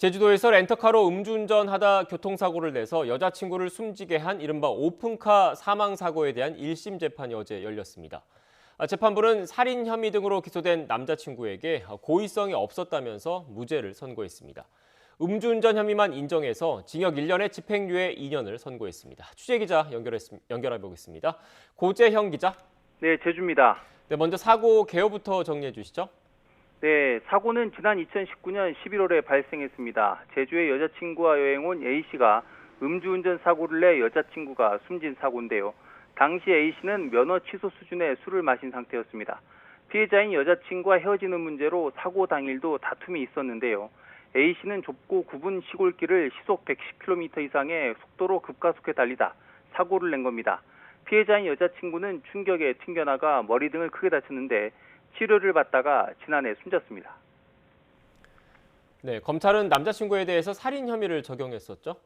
제주도에서 렌터카로 음주운전하다 교통사고를 내서 여자친구를 숨지게 한 이른바 오픈카 사망 사고에 대한 1심 재판이 어제 열렸습니다. 재판부는 살인 혐의 등으로 기소된 남자친구에게 고의성이 없었다면서 무죄를 선고했습니다. 음주운전 혐의만 인정해서 징역 1년에 집행유예 2년을 선고했습니다. 취재기자 연결해보겠습니다. 고재형 기자. 네, 제주입니다. 네, 먼저 사고 개요부터 정리해 주시죠. 네, 사고는 지난 2019년 11월에 발생했습니다. 제주에 여자친구와 여행 온 A씨가 음주운전 사고를 내 여자친구가 숨진 사고인데요. 당시 A씨는 면허 취소 수준의 술을 마신 상태였습니다. 피해자인 여자친구와 헤어지는 문제로 사고 당일도 다툼이 있었는데요. A씨는 좁고 굽은 시골길을 시속 110km 이상의 속도로 급가속해 달리다 사고를 낸 겁니다. 피해자인 여자친구는 충격에 튕겨나가 머리 등을 크게 다쳤는데 치료를 받다가 지난해 숨졌습니다. 네, 검찰은 남자친구에 대해서 살인 혐의를 적용했었죠?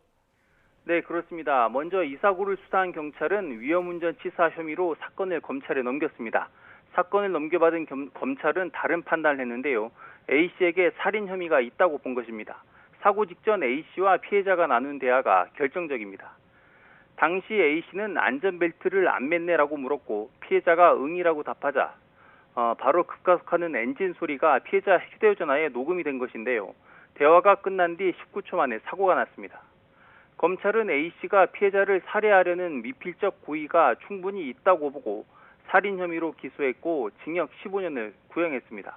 네, 그렇습니다. 먼저 이 사고를 수사한 경찰은 위험운전치사 혐의로 사건을 검찰에 넘겼습니다. 사건을 넘겨받은 검찰은 다른 판단을 했는데요. A씨에게 살인 혐의가 있다고 본 것입니다. 사고 직전 A씨와 피해자가 나눈 대화가 결정적입니다. 당시 A씨는 안전벨트를 안 맸네라고 물었고 피해자가 응이라고 답하자 바로 급가속하는 엔진 소리가 피해자 휴대전화에 녹음이 된 것인데요. 대화가 끝난 뒤 19초 만에 사고가 났습니다. 검찰은 A씨가 피해자를 살해하려는 미필적 고의가 충분히 있다고 보고 살인 혐의로 기소했고 징역 15년을 구형했습니다.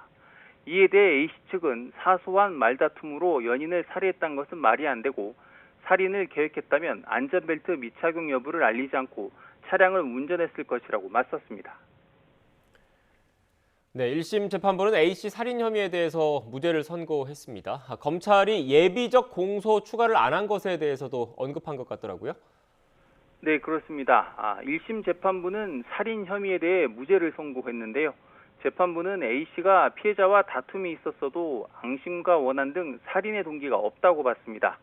이에 대해 A씨 측은 사소한 말다툼으로 연인을 살해했다는 것은 말이 안 되고 살인을 계획했다면 안전벨트 미착용 여부를 알리지 않고 차량을 운전했을 것이라고 맞섰습니다. 네, 1심 재판부는 A씨 살인 혐의에 대해서 무죄를 선고했습니다. 검찰이 예비적 공소 추가를 안 한 것에 대해서도 언급한 것 같더라고요. 네, 그렇습니다. 1심 재판부는 살인 혐의에 대해 무죄를 선고했는데요. 재판부는 A씨가 피해자와 다툼이 있었어도 앙심과 원한 등 살인의 동기가 없다고 봤습니다.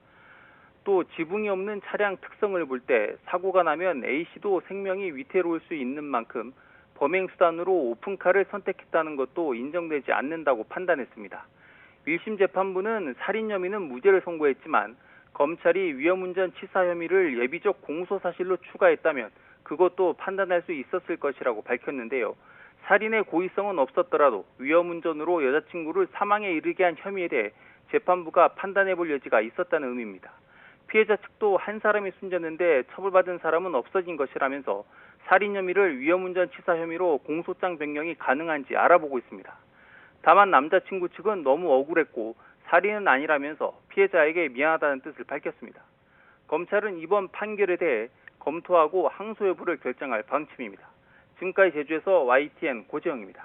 또 지붕이 없는 차량 특성을 볼 때 사고가 나면 A씨도 생명이 위태로울 수 있는 만큼 범행 수단으로 오픈카를 선택했다는 것도 인정되지 않는다고 판단했습니다. 1심 재판부는 살인 혐의는 무죄를 선고했지만 검찰이 위험운전 치사 혐의를 예비적 공소 사실로 추가했다면 그것도 판단할 수 있었을 것이라고 밝혔는데요. 살인의 고의성은 없었더라도 위험운전으로 여자친구를 사망에 이르게 한 혐의에 대해 재판부가 판단해볼 여지가 있었다는 의미입니다. 피해자 측도 한 사람이 숨졌는데 처벌받은 사람은 없어진 것이라면서 살인 혐의를 위험운전 치사 혐의로 공소장 변경이 가능한지 알아보고 있습니다. 다만 남자친구 측은 너무 억울했고 살인은 아니라면서 피해자에게 미안하다는 뜻을 밝혔습니다. 검찰은 이번 판결에 대해 검토하고 항소 여부를 결정할 방침입니다. 지금까지 제주에서 YTN 고재영입니다.